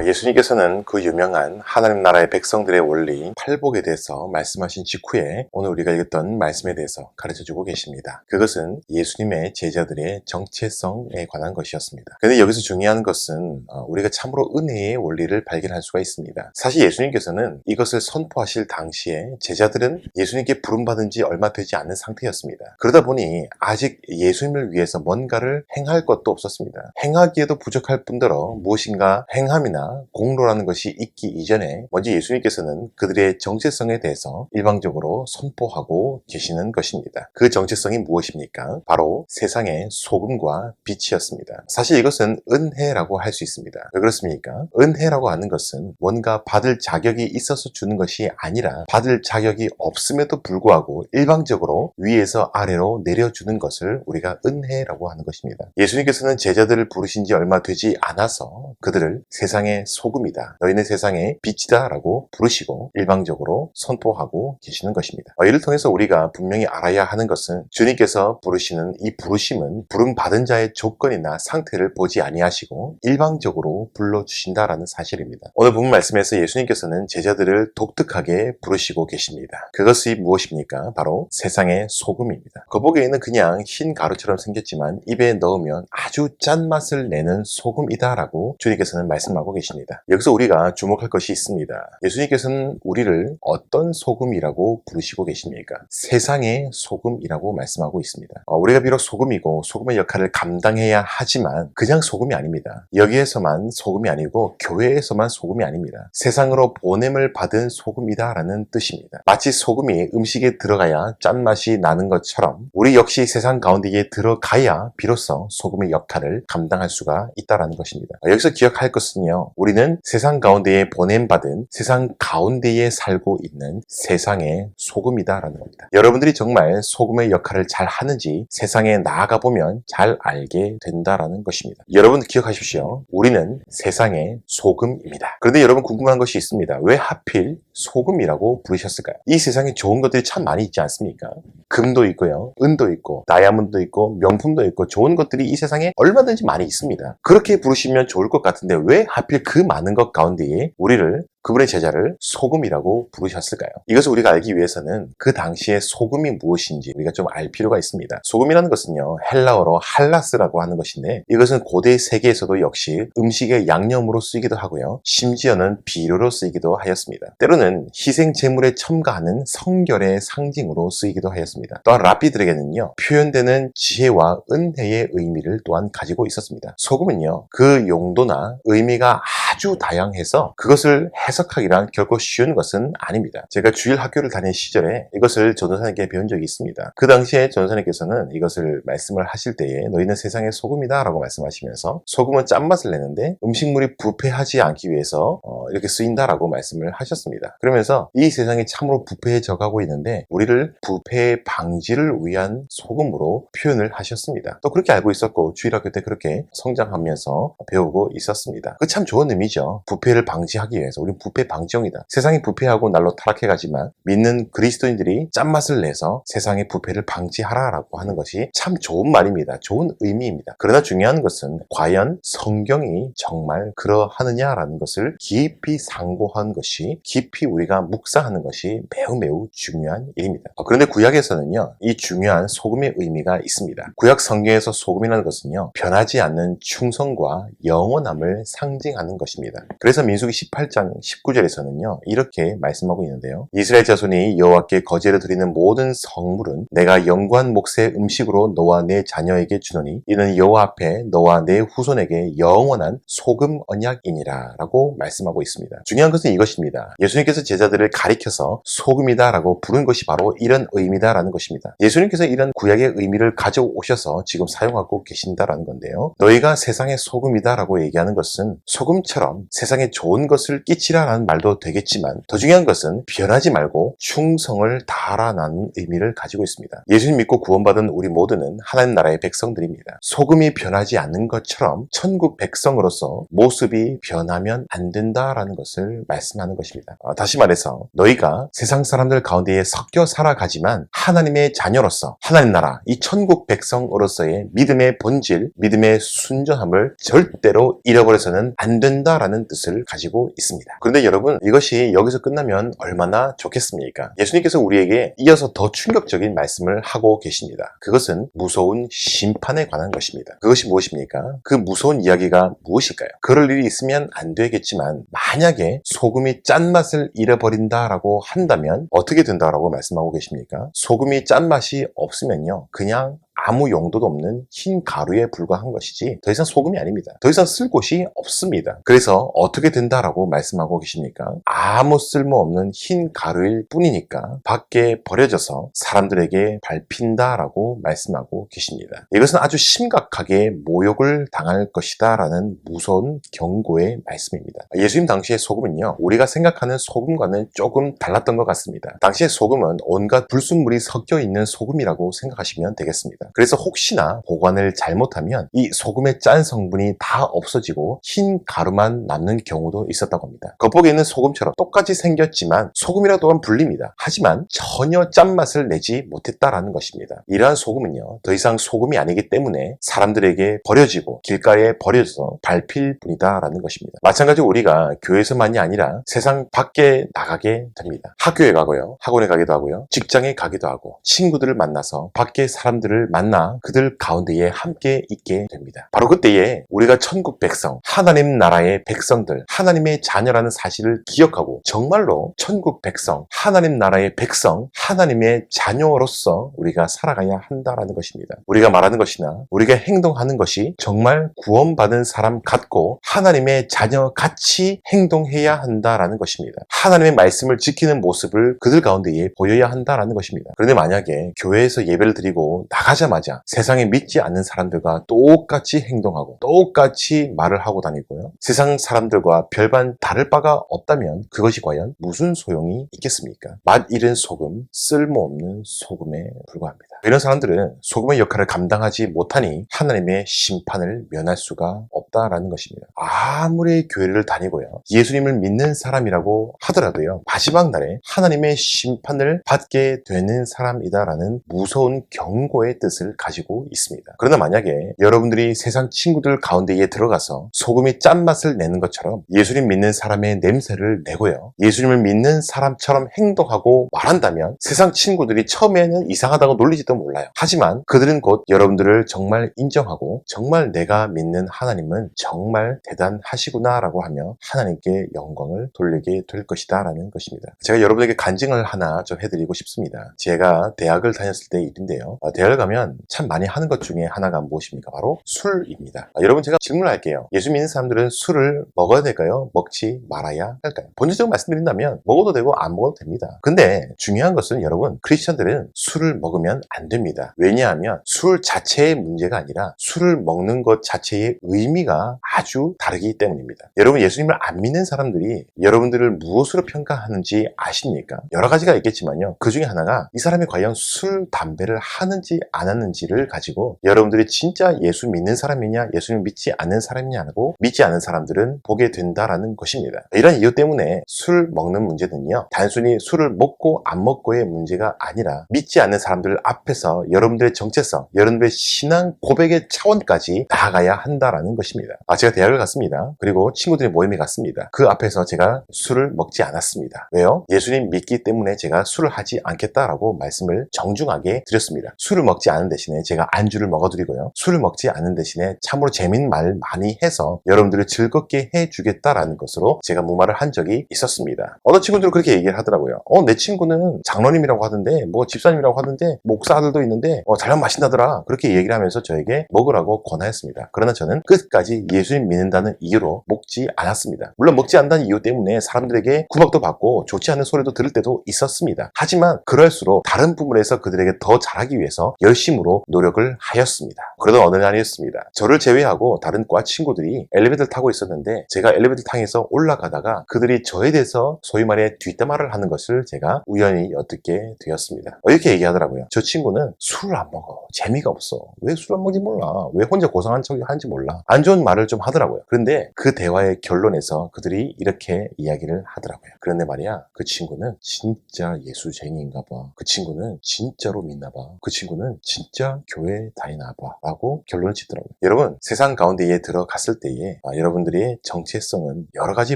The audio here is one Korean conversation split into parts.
예수님께서는 그 유명한 하나님 나라의 백성들의 원리 팔복에 대해서 말씀하신 직후에 오늘 우리가 읽었던 말씀에 대해서 가르쳐주고 계십니다. 그것은 예수님의 제자들의 정체성에 관한 것이었습니다. 그런데 여기서 중요한 것은 우리가 참으로 은혜의 원리를 발견할 수가 있습니다. 사실 예수님께서는 이것을 선포하실 당시에 제자들은 예수님께 부름받은 지 얼마 되지 않은 상태였습니다. 그러다 보니 아직 예수님을 위해서 뭔가를 행할 것도 없었습니다. 행하기에도 부족할 뿐더러 무엇인가 행함이나 공로라는 것이 있기 이전에 먼저 예수님께서는 그들의 정체성에 대해서 일방적으로 선포하고 계시는 것입니다. 그 정체성이 무엇입니까? 바로 세상의 소금과 빛이었습니다. 사실 이것은 은혜라고 할 수 있습니다. 왜 그렇습니까? 은혜라고 하는 것은 뭔가 받을 자격이 있어서 주는 것이 아니라 받을 자격이 없음에도 불구하고 일방적으로 위에서 아래로 내려주는 것을 우리가 은혜라고 하는 것입니다. 예수님께서는 제자들을 부르신 지 얼마 되지 않아서 그들을 세상의 소금이다, 너희는 세상의 빛이다 라고 부르시고 일방적으로 선포하고 계시는 것입니다. 이를 통해서 우리가 분명히 알아야 하는 것은 주님께서 부르시는 이 부르심은 부름받은 자의 조건이나 상태를 보지 아니하시고 일방적으로 불러주신다라는 사실입니다. 오늘 본문 말씀에서 예수님께서는 제자들을 독특하게 부르시고 계십니다. 그것이 무엇입니까? 바로 세상의 소금입니다. 겉보기에는 그냥 흰 가루처럼 생겼지만 입에 넣으면 아주 짠맛을 내는 소금이다 라고 주님께서는 말씀하고 계십니다. 여기서 우리가 주목할 것이 있습니다. 예수님께서는 우리를 어떤 소금이라고 부르시고 계십니까? 세상의 소금이라고 말씀하고 있습니다. 우리가 비록 소금이고 소금의 역할을 감당해야 하지만 그냥 소금이 아닙니다. 여기에서만 소금이 아니고 교회에서만 소금이 아닙니다. 세상으로 보냄을 받은 소금이다 라는 뜻입니다. 마치 소금이 음식에 들어가야 짠맛이 나는 것처럼 우리 역시 세상 가운데에 들어가야 비로소 소금의 역할을 감당할 수가 있다라는 것입니다. 여기서 기억할 것은요, 우리는 세상 가운데에 보냄받은 세상 가운데에 살고 있는 세상의 소금이다라는 겁니다. 여러분들이 정말 소금의 역할을 잘 하는지 세상에 나아가 보면 잘 알게 된다라는 것입니다. 여러분 기억하십시오. 우리는 세상의 소금입니다. 그런데 여러분 궁금한 것이 있습니다. 왜 하필 소금이라고 부르셨을까요? 이 세상에 좋은 것들이 참 많이 있지 않습니까? 금도 있고요, 은도 있고, 다이아몬드도 있고, 명품도 있고, 좋은 것들이 이 세상에 얼마든지 많이 있습니다. 그렇게 부르시면 좋을 것 같은데 왜 하필 그 많은 것 가운데에 우리를, 그분의 제자를 소금이라고 부르셨을까요? 이것을 우리가 알기 위해서는 그 당시에 소금이 무엇인지 우리가 좀 알 필요가 있습니다. 소금이라는 것은요, 헬라어로 할라스라고 하는 것인데 이것은 고대 세계에서도 역시 음식의 양념으로 쓰이기도 하고요, 심지어는 비료로 쓰이기도 하였습니다. 때로는 희생 제물에 첨가하는 성결의 상징으로 쓰이기도 하였습니다. 또한 랍비들에게는요, 표현되는 지혜와 은혜의 의미를 또한 가지고 있었습니다. 소금은요, 그 용도나 의미가 아주 다양해서 그것을 해석하기란 결코 쉬운 것은 아닙니다. 제가 주일 학교를 다닌 시절에 이것을 전도사님께 배운 적이 있습니다. 그 당시에 전도사님께서는 이것을 말씀을 하실 때에 너희는 세상의 소금이다 라고 말씀하시면서 소금은 짠맛을 내는데 음식물이 부패하지 않기 위해서 이렇게 쓰인다라고 말씀을 하셨습니다. 그러면서 이 세상이 참으로 부패해져 가고 있는데 우리를 부패 방지를 위한 소금으로 표현을 하셨습니다. 또 그렇게 알고 있었고 주일학교 때 그렇게 성장하면서 배우고 있었습니다. 그 참 좋은 의미죠. 부패를 방지하기 위해서 우리는 부패 방지용이다. 세상이 부패하고 날로 타락해가지만 믿는 그리스도인들이 짠맛을 내서 세상의 부패를 방지하라라고 하는 것이 참 좋은 말입니다. 좋은 의미입니다. 그러나 중요한 것은 과연 성경이 정말 그러하느냐라는 것을 깊이 상고한 것이, 깊이 우리가 묵상하는 것이 매우 중요한 일입니다. 그런데 구약에서는요, 이 중요한 소금의 의미가 있습니다. 구약 성경에서 소금이라는 것은요, 변하지 않는 충성과 영원함을 상징하는 것입니다. 그래서 민수기 18장 19절에서는요 이렇게 말씀하고 있는데요, 이스라엘 자손이 여호와께 거제를 드리는 모든 성물은 내가 영구한 몫의 음식으로 너와 내 자녀에게 주노니 이는 여호와 앞에 너와 내 후손에게 영원한 소금 언약이니라 라고 말씀하고 있습니다. 중요한 것은 이것입니다. 예수님께서 제자들을 가리켜서 소금이다 라고 부른 것이 바로 이런 의미다 라는 것입니다. 예수님께서 이런 구약의 의미를 가져오셔서 지금 사용하고 계신다라는 건데요, 너희가 세상의 소금이다 라고 얘기하는 것은 소금처럼 세상에 좋은 것을 끼치는 지키라라는 말도 되겠지만 더 중요한 것은 변하지 말고 충성을 다하라는 의미를 가지고 있습니다. 예수님 믿고 구원받은 우리 모두는 하나님 나라의 백성들입니다. 소금이 변하지 않는 것처럼 천국 백성으로서 모습이 변하면 안 된다라는 것을 말씀하는 것입니다. 다시 말해서 너희가 세상 사람들 가운데에 섞여 살아가지만 하나님의 자녀로서 하나님 나라 이 천국 백성으로서의 믿음의 본질, 믿음의 순전함을 절대로 잃어버려서는 안 된다라는 뜻을 가지고 있습니다. 그런데 여러분, 이것이 여기서 끝나면 얼마나 좋겠습니까? 예수님께서 우리에게 이어서 더 충격적인 말씀을 하고 계십니다. 그것은 무서운 심판에 관한 것입니다. 그것이 무엇입니까? 그 무서운 이야기가 무엇일까요? 그럴 일이 있으면 안 되겠지만 만약에 소금이 짠맛을 잃어버린다라고 한다면 어떻게 된다라고 말씀하고 계십니까? 소금이 짠맛이 없으면요, 그냥 아무 용도도 없는 흰 가루에 불과한 것이지 더 이상 소금이 아닙니다. 더 이상 쓸 곳이 없습니다. 그래서 어떻게 된다라고 말씀하고 계십니까? 아무 쓸모없는 흰 가루일 뿐이니까 밖에 버려져서 사람들에게 밟힌다라고 말씀하고 계십니다. 이것은 아주 심각하게 모욕을 당할 것이다 라는 무서운 경고의 말씀입니다. 예수님 당시의 소금은요, 우리가 생각하는 소금과는 조금 달랐던 것 같습니다. 당시의 소금은 온갖 불순물이 섞여 있는 소금이라고 생각하시면 되겠습니다. 그래서 혹시나 보관을 잘못하면 이 소금의 짠 성분이 다 없어지고 흰 가루만 남는 경우도 있었다고 합니다. 겉보기에는 소금처럼 똑같이 생겼지만 소금이라 또한 불립니다. 하지만 전혀 짠맛을 내지 못했다라는 것입니다. 이러한 소금은요, 더 이상 소금이 아니기 때문에 사람들에게 버려지고 길가에 버려져서 밟힐 뿐이다라는 것입니다. 마찬가지로 우리가 교회에서만이 아니라 세상 밖에 나가게 됩니다. 학교에 가고요, 학원에 가기도 하고요, 직장에 가기도 하고, 친구들을 만나서 밖에 사람들을 만나 그들 가운데에 함께 있게 됩니다. 바로 그때에 우리가 천국 백성, 하나님 나라의 백성들, 하나님의 자녀라는 사실을 기억하고 정말로 천국 백성, 하나님 나라의 백성, 하나님의 자녀로서 우리가 살아가야 한다라는 것입니다. 우리가 말하는 것이나 우리가 행동하는 것이 정말 구원받은 사람 같고 하나님의 자녀 같이 행동해야 한다라는 것입니다. 하나님의 말씀을 지키는 모습을 그들 가운데에 보여야 한다라는 것입니다. 그런데 만약에 교회에서 예배를 드리고 나가자마자 세상에 믿지 않는 사람들과 똑같이 행동하고 똑같이 말을 하고 다니고요, 세상 사람들과 별반 다를 바가 없다면 그것이 과연 무슨 소용이 있겠습니까? 맛 잃은 소금, 쓸모없는 소금에 불과합니다. 이런 사람들은 소금의 역할을 감당하지 못하니 하나님의 심판을 면할 수가 없다라는 것입니다. 아무리 교회를 다니고요, 예수님을 믿는 사람이라고 하더라도요, 마지막 날에 하나님의 심판을 받게 되는 사람이다라는 무서운 경고의 뜻을 가지고 있습니다. 그러나 만약에 여러분들이 세상 친구들 가운데에 들어가서 소금이 짠맛을 내는 것처럼 예수님 믿는 사람의 냄새를 내고요, 예수님을 믿는 사람처럼 행동하고 말한다면 세상 친구들이 처음에는 이상하다고 놀리지도 몰라요. 하지만 그들은 곧 여러분들을 정말 인정하고 정말 내가 믿는 하나님은 정말 대단하시구나 라고 하며 하나님께 영광을 돌리게 될 것이다 라는 것입니다. 제가 여러분에게 간증을 하나 좀 해드리고 싶습니다. 제가 대학을 다녔을 때 일인데요, 대학을 가면 참 많이 하는 것 중에 하나가 무엇입니까? 바로 술입니다. 여러분, 제가 질문을 할게요. 예수 믿는 사람들은 술을 먹어야 될까요? 먹지 말아야 할까요? 본질적으로 말씀드린다면 먹어도 되고 안 먹어도 됩니다. 근데 중요한 것은 여러분, 크리스천들은 술을 먹으면 안 됩니다. 왜냐하면 술 자체의 문제가 아니라 술을 먹는 것 자체의 의미가 아주 다르기 때문입니다. 여러분, 예수님을 안 믿는 사람들이 여러분들을 무엇으로 평가하는지 아십니까? 여러 가지가 있겠지만요, 그 중에 하나가 이 사람이 과연 술, 담배를 하는지 안 하는지를 가지고 여러분들이 진짜 예수 믿는 사람이냐, 예수님을 믿지 않는 사람이냐고 믿지 않는 사람들은 보게 된다라는 것입니다. 이런 이유 때문에 술 먹는 문제는요, 단순히 술을 먹고 안 먹고의 문제가 아니라 믿지 않는 사람들 앞에서 여러분들의 정체성, 여러분들의 신앙 고백의 차원까지 나아가야 한다라는 것입니다. 제가 대학을 갔습니다. 그리고 친구들의 모임에 갔습니다. 그 앞에서 제가 술을 먹지 않았습니다. 왜요? 예수님 믿기 때문에 제가 술을 하지 않겠다라고 말씀을 정중하게 드렸습니다. 술을 먹지 않은 대신에 제가 안주를 먹어드리고요, 술을 먹지 않은 대신에 참으로 재밌는 말 많이 해서 여러분들을 즐겁게 해주겠다라는 것으로 제가 무마를 한 적이 있었습니다. 어떤 친구들은 그렇게 얘기를 하더라고요. 내 친구는 장로님이라고 하던데, 뭐 집사님이라고 하던데, 목사 아들도 있는데 잘만 마신다더라, 그렇게 얘기를 하면서 저에게 먹으라고 권하였습니다. 그러나 저는 끝까지 예수님 믿는다는 이유로 먹지 않았습니다. 물론 먹지 않는다는 이유 때문에 사람들에게 구박도 받고 좋지 않은 소리도 들을 때도 있었습니다. 하지만 그럴수록 다른 부분에서 그들에게 더 잘하기 위해서 열심히 진심으로 노력을 하였습니다. 그러던 어느 날이었습니다. 저를 제외하고 다른 과 친구들이 엘리베이터를 타고 있었는데 제가 엘리베이터 탕에서 올라가다가 그들이 저에 대해서 소위 말해 뒷담화를 하는 것을 제가 우연히 엿듣게 되었습니다. 이렇게 얘기하더라고요. 저 친구는 술을 안 먹어. 재미가 없어. 왜 술 안 먹는지 몰라. 왜 혼자 고상한 척 하는지 몰라. 안 좋은 말을 좀 하더라고요. 그런데 그 대화의 결론에서 그들이 이렇게 이야기를 하더라고요. 그런데 말이야, 그 친구는 진짜 예수쟁이인가 봐. 그 친구는 진짜로 믿나 봐. 그 친구는 진짜 교회 다니나 봐. 라고 결론을 짓더라고요. 여러분, 세상 가운데에 들어갔을 때에 여러분들의 정체성은 여러 가지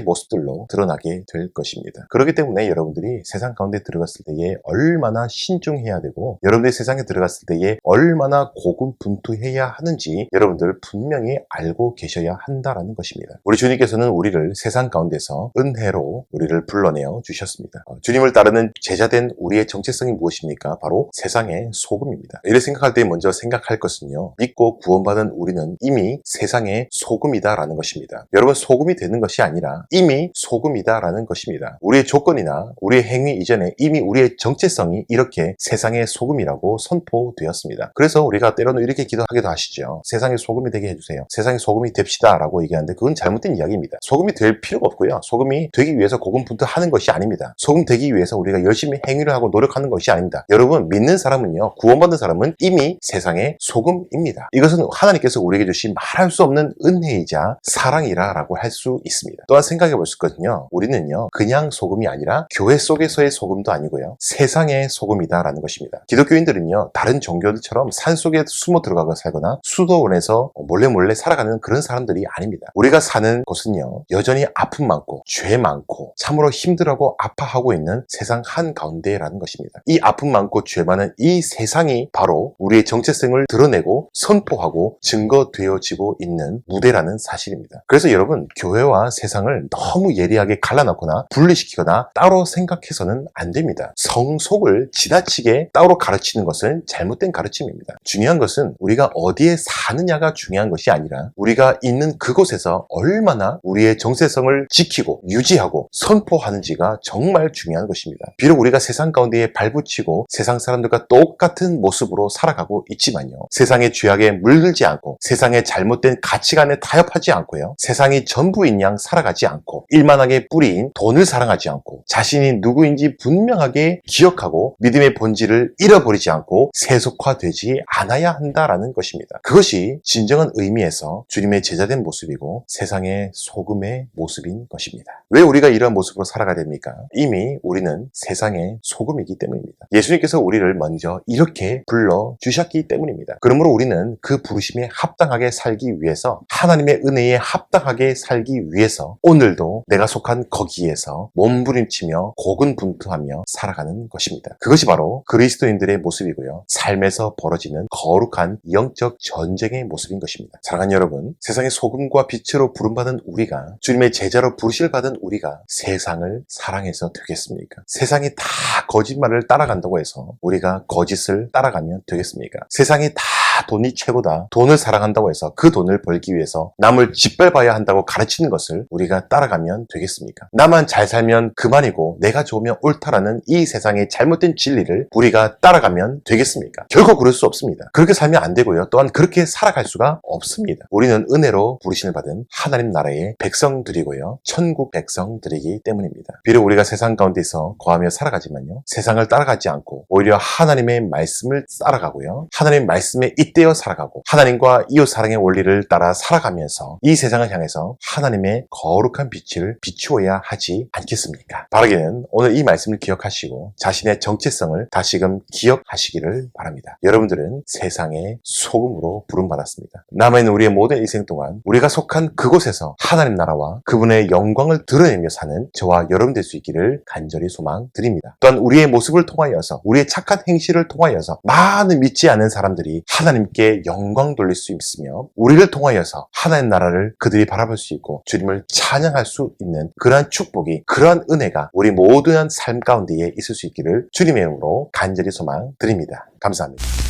모습들로 드러나게 될 것입니다. 그렇기 때문에 여러분들이 세상 가운데 들어갔을 때에 얼마나 신중해야 되고 여러분들이 세상에 들어갔을 때에 얼마나 고군분투해야 하는지 여러분들 분명히 알고 계셔야 한다라는 것입니다. 우리 주님께서는 우리를 세상 가운데서 은혜로 우리를 불러내어 주셨습니다. 주님을 따르는 제자된 우리의 정체성이 무엇입니까? 바로 세상의 소금입니다. 이를 생각할 때 먼저 생각할 것은요, 믿고 구원받은 우리는 이미 세상의 소금이다라는 것입니다. 여러분, 소금이 되는 것이 아니라 이미 소금이다라는 것입니다. 우리의 조건이나 우리의 행위 이전에 이미 우리의 정체성이 이렇게 세상의 소금이라고 선포되었습니다. 그래서 우리가 때로는 이렇게 기도하기도 하시죠. 세상의 소금이 되게 해주세요. 세상의 소금이 됩시다 라고 얘기하는데 그건 잘못된 이야기입니다. 소금이 될 필요가 없고요. 소금이 되기 위해서 고군분투하는 것이 아닙니다. 소금 되기 위해서 우리가 열심히 행위를 하고 노력하는 것이 아닙니다. 여러분, 믿는 사람은요, 구원받은 사람은 이미 세상의 소금입니다. 이것은 하나님께서 우리에게 주신 말할 수 없는 은혜이자 사랑이라고 할 수 있습니다. 또한 생각해 볼 수 있거든요. 우리는요, 그냥 소금이 아니라 교회 속에서의 소금도 아니고요, 세상의 소금이다라는 것입니다. 기독교인들은요, 다른 종교들처럼 산속에 숨어 들어가고 살거나 수도원에서 몰래 살아가는 그런 사람들이 아닙니다. 우리가 사는 곳은요, 여전히 아픔 많고 죄 많고 참으로 힘들어하고 아파하고 있는 세상 한가운데라는 것입니다. 이 아픔 많고 죄 많은 이 세상이 바로 우리의 정체성을 드러내고 선포하고 증거되어지고 있는 무대라는 사실입니다. 그래서 여러분, 교회와 세상을 너무 예리하게 갈라놓거나 분리시키거나 따로 생각해서는 안 됩니다. 성속을 지나치게 따로 가르치는 것은 잘못된 가르침입니다. 중요한 것은 우리가 어디에 사느냐가 중요한 것이 아니라 우리가 있는 그곳에서 얼마나 우리의 정체성을 지키고 유지하고 선포하는지가 정말 중요한 것입니다. 비록 우리가 세상 가운데에 발붙이고 세상 사람들과 똑같은 모습으로 살아가고 있지만요, 세상의 죄악에 물들지 않고 세상의 잘못된 가치관에 타협하지 않고요, 세상이 전부인 양 살아가지 않고 일만하게 뿌리인 돈을 사랑하지 않고 자신이 누구인지 분명하게 기억하고 믿음의 본질을 잃어버리지 않고 세속화되지 않아야 한다라는 것입니다. 그것이 진정한 의미에서 주님의 제자된 모습이고 세상의 소금의 모습인 것입니다. 왜 우리가 이런 모습으로 살아가야 됩니까? 이미 우리는 세상의 소금이기 때문입니다. 예수님께서 우리를 먼저 이렇게 불러주셨기 때문입니다. 그러므로 우리는 그 부르심에 합당하게 살기 위해서, 하나님의 은혜에 합당하게 살기 위해서 오늘도 내가 속한 거기에서 몸부림치며 고군분투하며 살아가는 것입니다. 그것이 바로 그리스도인들의 모습이고요, 삶에서 벌어지는 거룩한 영적 전쟁의 모습인 것입니다. 사랑하는 여러분, 세상의 소금과 빛으로 부름받은 우리가, 주님의 제자로 부르실 받은 우리가 세상을 사랑해서 되겠습니까? 세상이 다 거짓말을 따라간다고 해서 우리가 거짓을 따라가면 되겠습니까? 세상이 다 돈이 최고다, 돈을 사랑한다고 해서 그 돈을 벌기 위해서 남을 짓밟아야 한다고 가르치는 것을 우리가 따라가면 되겠습니까? 나만 잘 살면 그만이고 내가 좋으면 옳다라는 이 세상의 잘못된 진리를 우리가 따라가면 되겠습니까? 결코 그럴 수 없습니다. 그렇게 살면 안 되고요, 또한 그렇게 살아갈 수가 없습니다. 우리는 은혜로 부르심을 받은 하나님 나라의 백성들이고요, 천국 백성들이기 때문입니다. 비록 우리가 세상 가운데서 거하며 살아가지만요, 세상을 따라가지 않고 오히려 하나님의 말씀을 따라가고요, 하나님의 말씀에 잇대어 살아가고 하나님과 이웃 사랑의 원리를 따라 살아가면서 이 세상을 향해서 하나님의 거룩한 빛을 비추어야 하지 않겠습니까? 바라기는 오늘 이 말씀을 기억하시고 자신의 정체성을 다시금 기억하시기를 바랍니다. 여러분들은 세상의 소금으로 부름받았습니다. 남아있는 우리의 모든 인생 동안 우리가 속한 그곳에서 하나님 나라와 그분의 영광을 드러내며 사는 저와 여러분 될 수 있기를 간절히 소망드립니다. 또한 우리의 모습을 통하여서, 우리의 착한 행실을 통하여서 많은 믿지 않는 사람들이 하나님께 영광 돌릴 수 있으며 우리를 통하여서 하나님 나라를 그들이 바라볼 수 있고 주님을 찬양할 수 있는 그러한 축복이, 그러한 은혜가 우리 모든 삶 가운데에 있을 수 있기를 주님의 이름으로 간절히 소망드립니다. 감사합니다.